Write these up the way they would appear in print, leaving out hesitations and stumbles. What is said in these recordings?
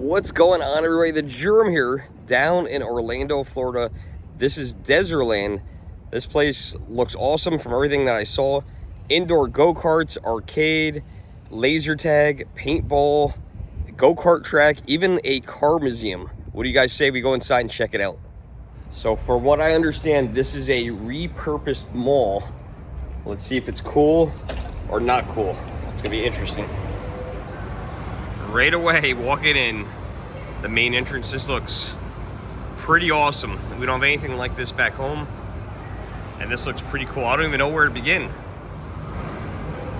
What's going on, everybody? The Germ here, down in Orlando, Florida. This is Dezerland. This place looks awesome from everything that I saw. Indoor go-karts, arcade, laser tag, paintball, go-kart track, even a car museum. What do you guys say we go inside and check it out? So from what I understand, this is a repurposed mall. Let's see if it's cool or not cool. It's gonna be interesting. Right away, walking in, the main entrance, this looks pretty awesome. We don't have anything like this back home, and this looks pretty cool. I don't even know where to begin.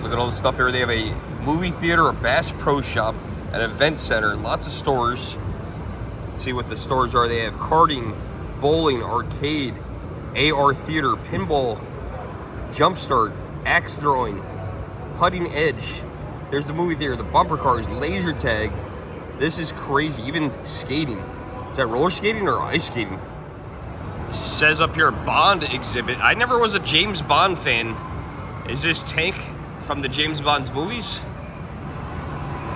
Look at all the stuff here. They have a movie theater, a Bass Pro Shop, an event center, lots of stores. Let's see what the stores are. They have karting, bowling, arcade, AR theater, pinball, jumpstart, axe throwing, putting edge. There's the movie theater, the bumper cars, laser tag. This is crazy. Even skating. Is that roller skating or ice skating? It says up here, Bond exhibit. I never was a James Bond fan. Is this tank from the James Bond's movies?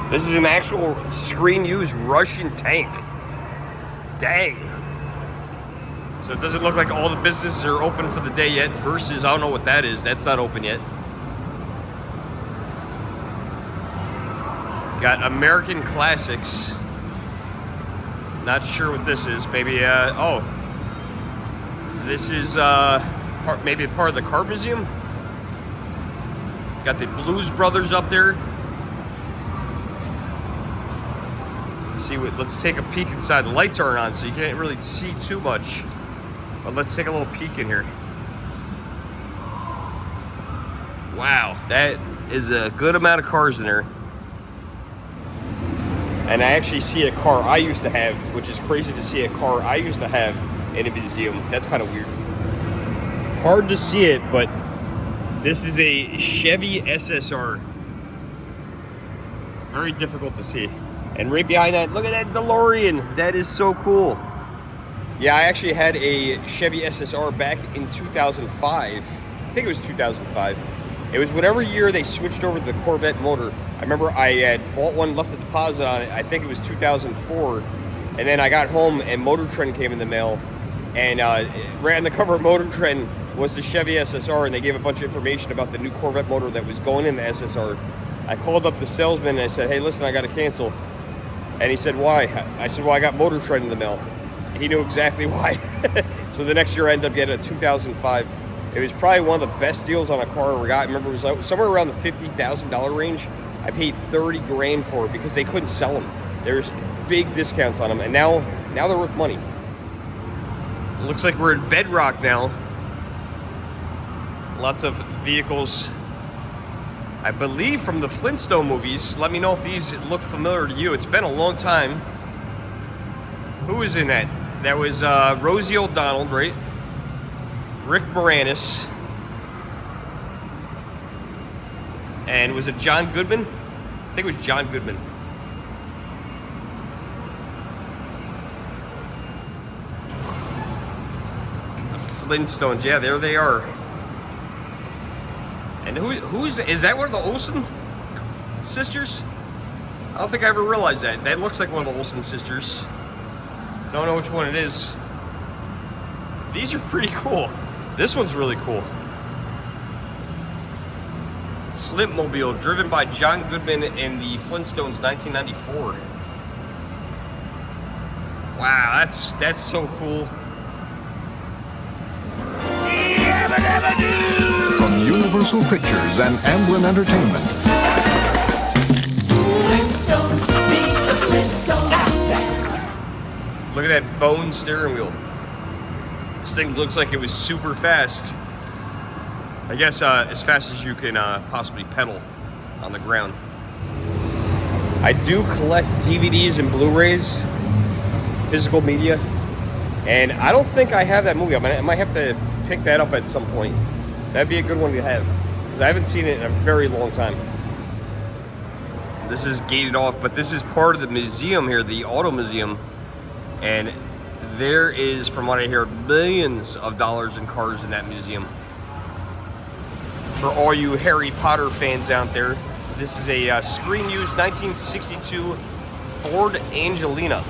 This is an actual screen-used Russian tank. Dang. So it doesn't look like all the businesses are open for the day yet. Versus, I don't know what that is. That's not open yet. Got American Classics. Not sure what this is. Maybe, oh. This is maybe part of the car museum. Got the Blues Brothers up there. Let's take a peek inside. The lights aren't on, so you can't really see too much. But let's take a little peek in here. Wow, that is a good amount of cars in there. And I actually see a car I used to have, which is crazy to see a car I used to have in a museum. That's kind of weird. Hard to see it, but this is a Chevy SSR. Very difficult to see. And right behind that, look at that DeLorean. That is so cool. Yeah, I actually had a Chevy SSR back in 2005. I think it was 2005. It was whatever year they switched over to the Corvette motor. I remember I had bought one, left a deposit on it. I think it was 2004. And then I got home and Motor Trend came in the mail. And right on the cover of Motor Trend was the Chevy SSR, and they gave a bunch of information about the new Corvette motor that was going in the SSR. I called up the salesman and I said, hey, listen, I got to cancel. And he said, why? I said, well, I got Motor Trend in the mail. He knew exactly why. So the next year I ended up getting a 2005. It was probably one of the best deals on a car I ever got. I remember it was somewhere around the $50,000 range. I paid 30 grand for it because they couldn't sell them. There's big discounts on them, and now they're worth money. Looks like we're in Bedrock now. Lots of vehicles, I believe, from the Flintstone movies. Let me know if these look familiar to you. It's been a long time. Who was in that? That was Rosie O'Donnell, right? Rick Moranis. And was it John Goodman? I think it was John Goodman. The Flintstones, yeah, there they are. And is that one of the Olsen sisters? I don't think I ever realized that. That looks like one of the Olsen sisters. Don't know which one it is. These are pretty cool. This one's really cool. Flintmobile, driven by John Goodman in the Flintstones 1994. Wow, that's so cool. From Universal Pictures and Amblin Entertainment. Flintstones, meet the Flintstones. Look at that bone steering wheel. This thing looks like it was super fast. I guess as fast as you can possibly pedal on the ground. I do collect DVDs and Blu-rays, physical media, and I don't think I have that movie. I might have to pick that up at some point. That'd be a good one to have, because I haven't seen it in a very long time. This is gated off, but this is part of the museum here, the Auto Museum, and there is, from what I hear, millions of dollars in cars in that museum. For all you Harry Potter fans out there, this is a screen-used 1962 Ford Angelina.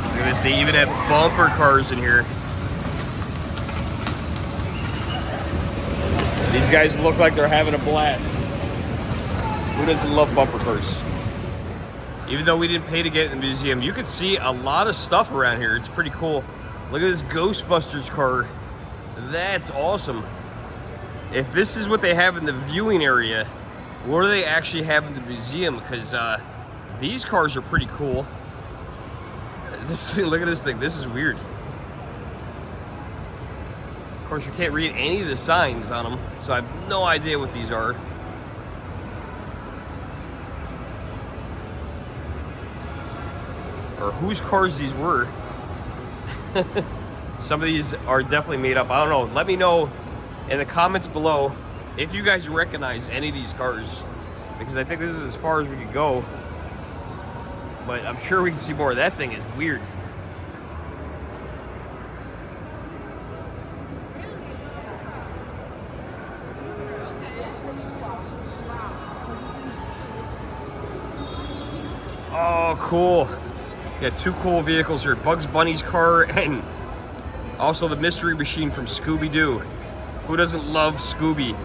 Look at this, they even have bumper cars in here. These guys look like they're having a blast. Who doesn't love bumper cars? Even though we didn't pay to get in the museum, you can see a lot of stuff around here. It's pretty cool. Look at this Ghostbusters car. That's awesome. If this is what they have in the viewing area, what do they actually have in the museum? Because these cars are pretty cool. Look at this thing. This is weird. Of course, you can't read any of the signs on them, so I have no idea what these are. Or whose cars these were. Some of these are definitely made up. I don't know. Let me know in the comments below if you guys recognize any of these cars, because I think this is as far as we could go. But I'm sure we can see more. That thing is weird. Oh, cool. Got two cool vehicles here. Bugs Bunny's car and also the Mystery Machine from Scooby-Doo. Who doesn't love Scooby?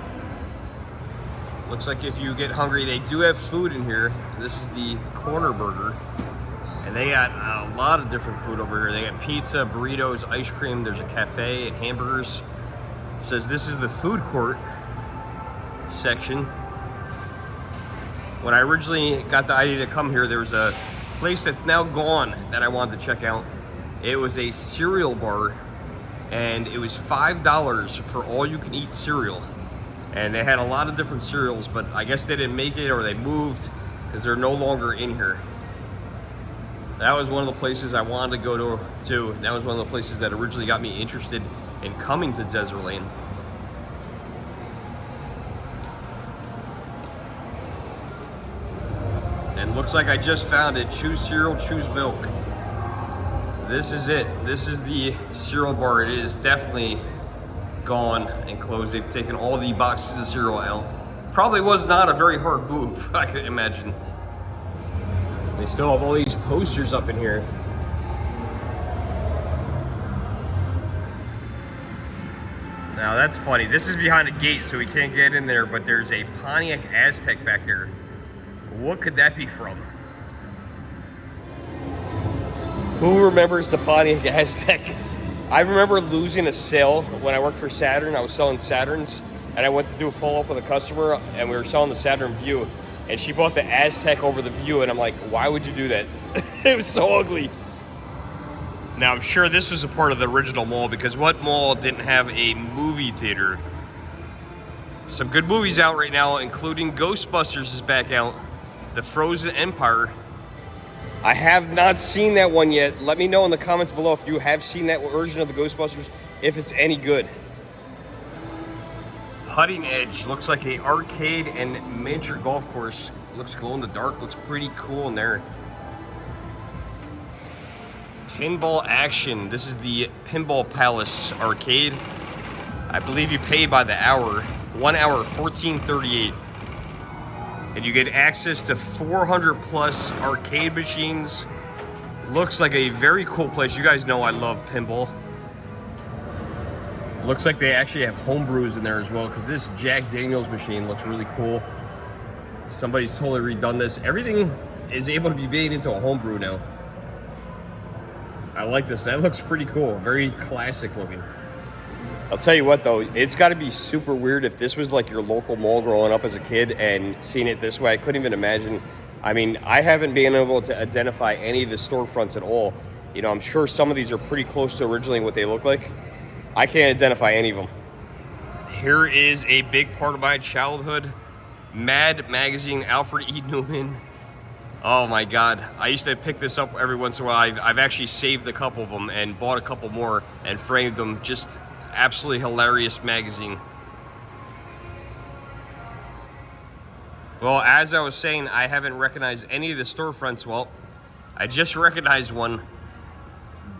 Looks like if you get hungry, they do have food in here. This is the Corner Burger. And they got a lot of different food over here. They got pizza, burritos, ice cream. There's a cafe and hamburgers. It says this is the food court section. When I originally got the idea to come here, there was a place that's now gone that I wanted to check out. It was a cereal bar, and it was $5 for all you can eat cereal. And they had a lot of different cereals, but I guess they didn't make it or they moved because they're no longer in here. That was one of the places I wanted to go to. That was one of the places that originally got me interested in coming to Dezerland. And looks like I just found it. Choose cereal, choose milk. This is it. This is the cereal bar. It is definitely gone and closed. They've taken all the boxes of cereal out. Probably was not a very hard move, I can imagine. They still have all these posters up in here. Now that's funny. This is behind a gate, so we can't get in there, but there's a Pontiac Aztek back there. What could that be from? Who remembers the Pontiac Aztek? I remember losing a sale when I worked for Saturn. I was selling Saturns, and I went to do a follow-up with a customer, and we were selling the Saturn View, and she bought the Aztek over the View, and I'm like, why would you do that? It was so ugly. Now, I'm sure this was a part of the original mall, because what mall didn't have a movie theater? Some good movies out right now, including Ghostbusters is back out. The Frozen Empire. I have not seen that one yet. Let me know in the comments below if you have seen that version of the Ghostbusters, if it's any good. Putting Edge looks like an arcade and miniature golf course. Looks glow in the dark, looks pretty cool in there. Pinball Action. This is the Pinball Palace arcade. I believe you pay by the hour. 1 hour, $14.38. And you get access to 400 plus arcade machines. Looks like a very cool place. You guys know I love pinball. Looks like they actually have home brews in there as well, because this Jack Daniels machine looks really cool. Somebody's totally redone this. Everything is able to be made into a home brew now. I like this. That looks pretty cool. Very classic looking. I'll tell you what though, it's got to be super weird if this was like your local mall growing up as a kid and seeing it this way. I couldn't even imagine. I mean, I haven't been able to identify any of the storefronts at all. You know, I'm sure some of these are pretty close to originally what they look like. I can't identify any of them. Here is a big part of my childhood. Mad Magazine, Alfred E. Newman. Oh my God. I used to pick this up every once in a while. I've actually saved a couple of them and bought a couple more and framed them. Just absolutely hilarious magazine. Well, as I was saying, I haven't recognized any of the storefronts. Well, I just recognized one.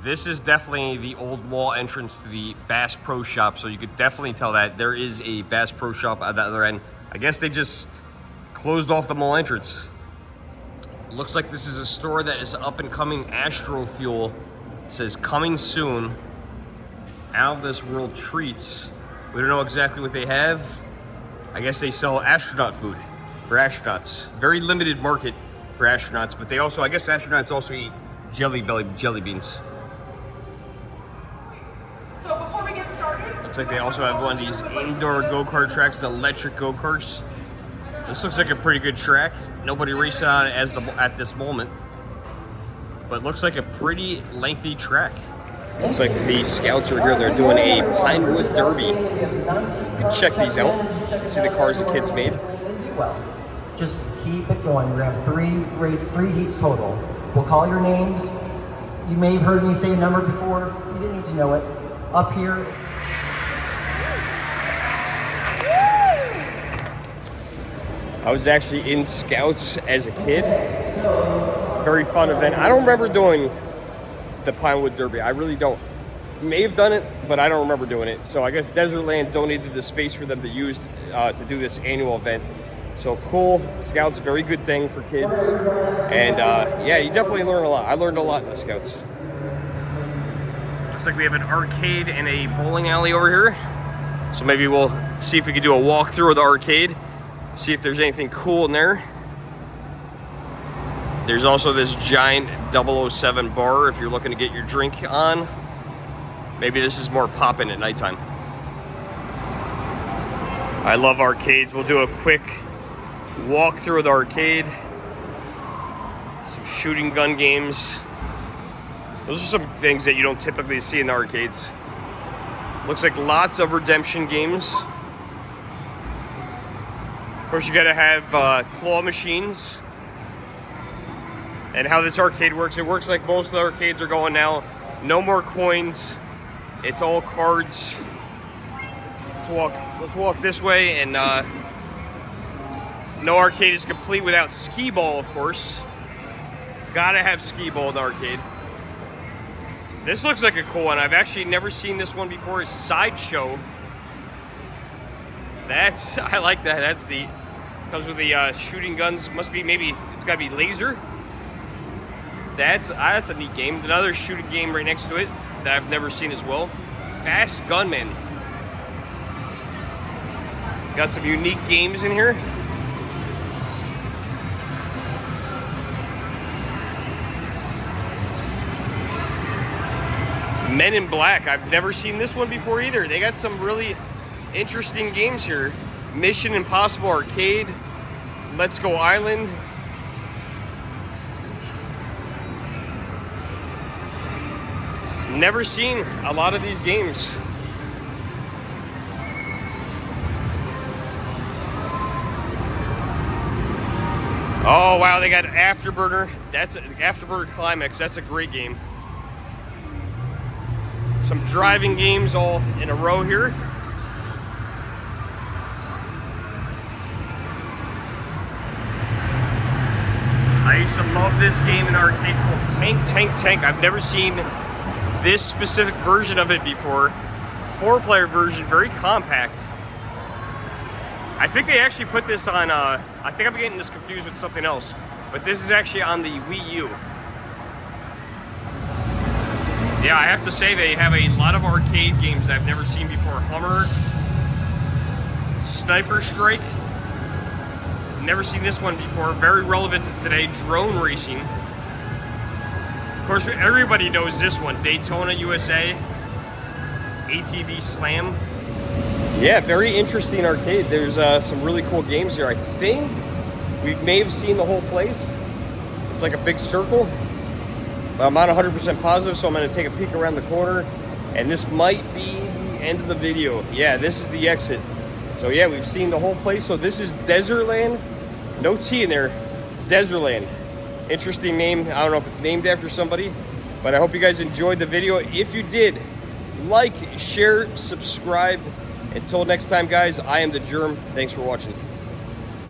This is definitely the old mall entrance to the Bass Pro Shop, so you could definitely tell that there is a Bass Pro Shop at the other end. I guess they just closed off the mall entrance. Looks like this is a store that is up and coming. Astro Fuel says coming soon. Out of this world treats. We don't know exactly what they have. I guess they sell astronaut food for astronauts. Very limited market for astronauts, but they also, I guess astronauts also eat jelly beans. So before we get started, Looks like they also have one of these indoor go-kart tracks, the electric go-karts. This looks like a pretty good track. Nobody racing on it at this moment, but looks like a pretty lengthy track. Looks like the scouts are here. They're doing a Pinewood Derby. You can check these out. See the cars the kids made. Well, just keep it going. We're gonna have three heats total. We'll call your names. You may have heard me say a number before. You didn't need to know it. Up here. I was actually in Scouts as a kid. Very fun event. I don't remember doing the Pinewood Derby. I really don't. May have done it, but I don't remember doing it. So I guess Dezerland donated the space for them to use to do this annual event. So cool. Scouts, very good thing for kids. And yeah, you definitely learn a lot. I learned a lot in the Scouts. Looks like we have an arcade and a bowling alley over here. So maybe we'll see if we can do a walkthrough of the arcade. See if there's anything cool in there. There's also this giant 007 bar if you're looking to get your drink on. Maybe this is more poppin' at nighttime. I love arcades. We'll do a quick walkthrough of the arcade. Some shooting gun games. Those are some things that you don't typically see in the arcades. Looks like lots of redemption games. Of course, you gotta have claw machines. And how this arcade works, it works like most of the arcades are going now. No more coins. It's all cards. Let's walk this way, and no arcade is complete without skee ball, of course. Gotta have skee ball in the arcade. This looks like a cool one. I've actually never seen this one before. It's Sideshow. I like that. Comes with the shooting guns. Must be, maybe it's gotta be laser. That's a neat game. Another shooting game right next to it that I've never seen as well. Fast Gunman. Got some unique games in here. Men in Black. I've never seen this one before either. They got some really interesting games here. Mission Impossible Arcade. Let's Go Island. Never seen a lot of these games. Oh wow, they got Afterburner. That's Afterburner Climax. That's a great game. Some driving games all in a row here. I used to love this game in arcade called Tank. I've never seen this specific version of it before. 4-player version, very compact. I think they actually put this on, I think I'm getting this confused with something else, but this is actually on the Wii U. Yeah, I have to say they have a lot of arcade games I've never seen before. Hummer, Sniper Strike. Never seen this one before. Very relevant to today. Drone racing. Of course, everybody knows this one. Daytona, USA. ATV Slam. Yeah, very interesting arcade. There's some really cool games here. I think we may have seen the whole place. It's like a big circle. But I'm not 100% positive, so I'm going to take a peek around the corner. And this might be the end of the video. Yeah, this is the exit. So yeah, we've seen the whole place. So this is Dezerland. No T in there. Dezerland. Interesting name. I don't know if it's named after somebody, but I hope you guys enjoyed the video. If you did, like, share, subscribe. Until next time, guys, I am the Germ. Thanks for watching.